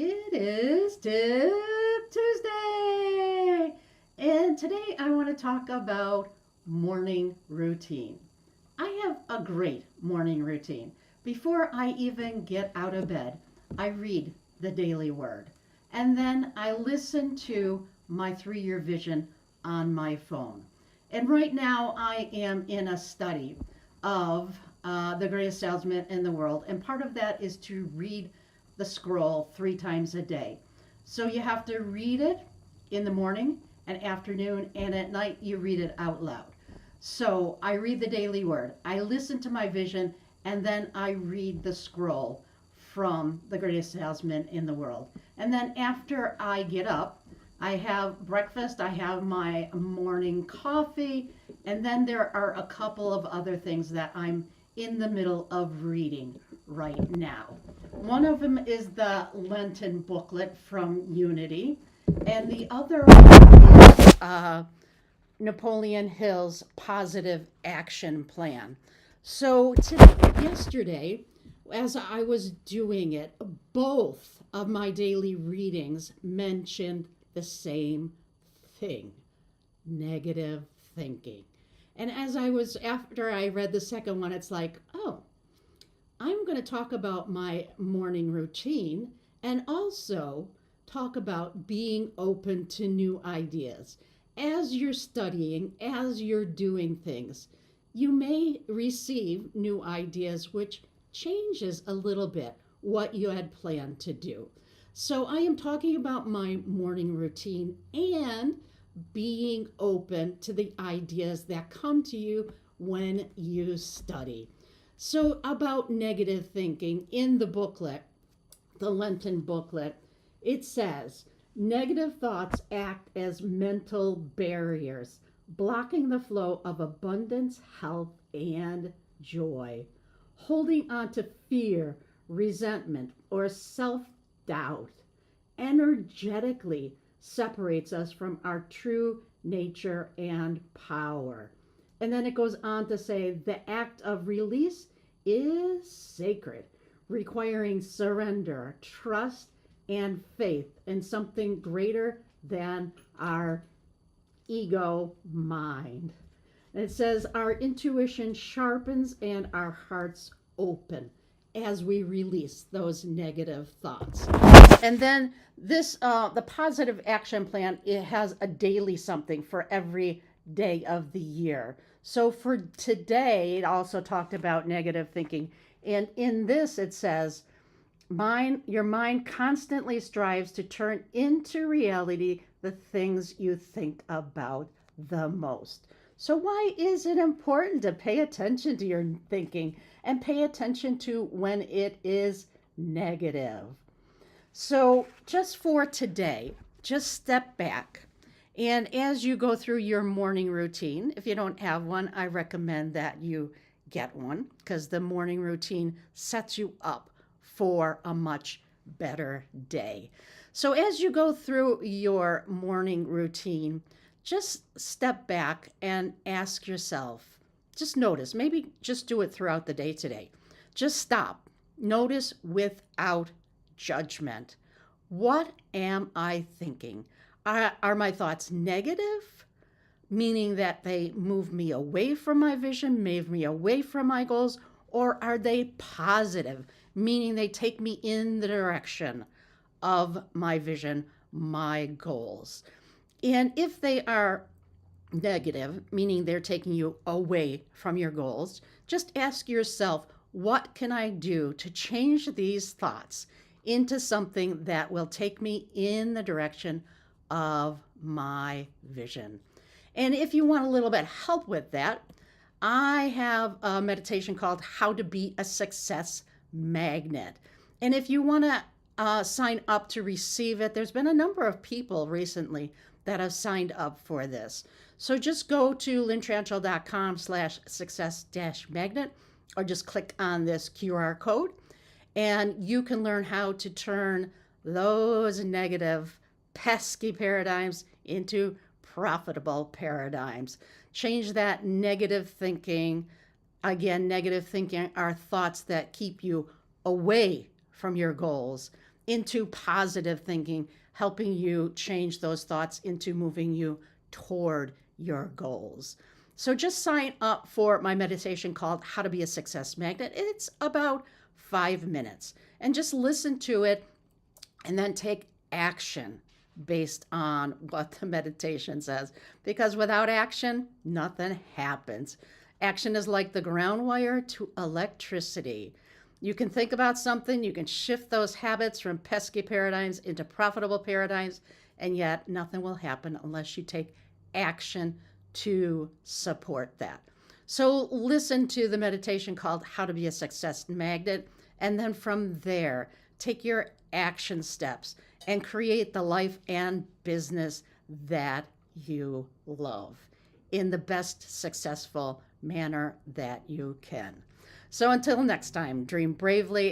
It is Tip Tuesday, and today I want to talk about morning routine. I have a great morning routine. Before I even get out of bed, I read the Daily Word, and then I listen to my 3 year vision on my phone. And right now I am in a study of the greatest salesman in the world, and part of that is to read the scroll 3 times a day. So you have to read it in the morning and afternoon, and at night you read it out loud. So I read the daily word, I listen to my vision, and then I read the scroll from the greatest salesman in the world. And then after I get up, I have breakfast, I have my morning coffee, and then there are a couple of other things that I'm in the middle of reading right now. One of them is the Lenten booklet from Unity, and the other one is Napoleon Hill's Positive Action Plan. So yesterday, as I was doing it, both of my daily readings mentioned the same thing: negative thinking. And after I read the second one, it's like, oh, I'm going to talk about my morning routine and also talk about being open to new ideas. As you're studying, as you're doing things, you may receive new ideas which changes a little bit what you had planned to do. So I am talking about my morning routine and being open to the ideas that come to you when you study. So, about negative thinking, in the booklet, the Lenten booklet, it says negative thoughts act as mental barriers, blocking the flow of abundance, health, and joy. Holding on to fear, resentment, or self doubt energetically separates us from our true nature and power. And then it goes on to say the act of release is sacred, requiring surrender, trust, and faith in something greater than our ego mind. And it says our intuition sharpens and our hearts open as we release those negative thoughts. And then the positive action plan, it has a daily something for every day of the year. So for today, it also talked about negative thinking. And in this, it says, your mind constantly strives to turn into reality the things you think about the most. So, why is it important to pay attention to your thinking and pay attention to when it is negative? So, just for today, just step back. And as you go through your morning routine, if you don't have one, I recommend that you get one because the morning routine sets you up for a much better day. So, as you go through your morning routine, just step back and ask yourself, just notice, maybe just do it throughout the day today. Just stop, notice without judgment. What am I thinking? Are my thoughts negative, meaning that they move me away from my vision, move me away from my goals, or are they positive, meaning they take me in the direction of my vision, my goals? And if they are negative, meaning they're taking you away from your goals, just ask yourself, what can I do to change these thoughts into something that will take me in the direction of my vision? And if you want a little bit of help with that, I have a meditation called How to Be a Success Magnet. And if you want to sign up to receive it, there's been a number of people recently that have signed up for this. So just go to lyntranchel.com/success-magnet or just click on this QR code and you can learn how to turn those negative, pesky paradigms into profitable paradigms. Change that negative thinking. Again, negative thinking are thoughts that keep you away from your goals into positive thinking, helping you change those thoughts into moving you toward your goals. So just sign up for my meditation called How to Be a Success Magnet. It's about 5 minutes. And just listen to it and then take action based on what the meditation says. Because without action, nothing happens. Action is like the ground wire to electricity. You can think about something, you can shift those habits from pesky paradigms into profitable paradigms, and yet nothing will happen unless you take action to support that. So listen to the meditation called How to Be a Success Magnet, and then from there, take your action steps and create the life and business that you love in the best successful manner that you can. So until next time, dream bravely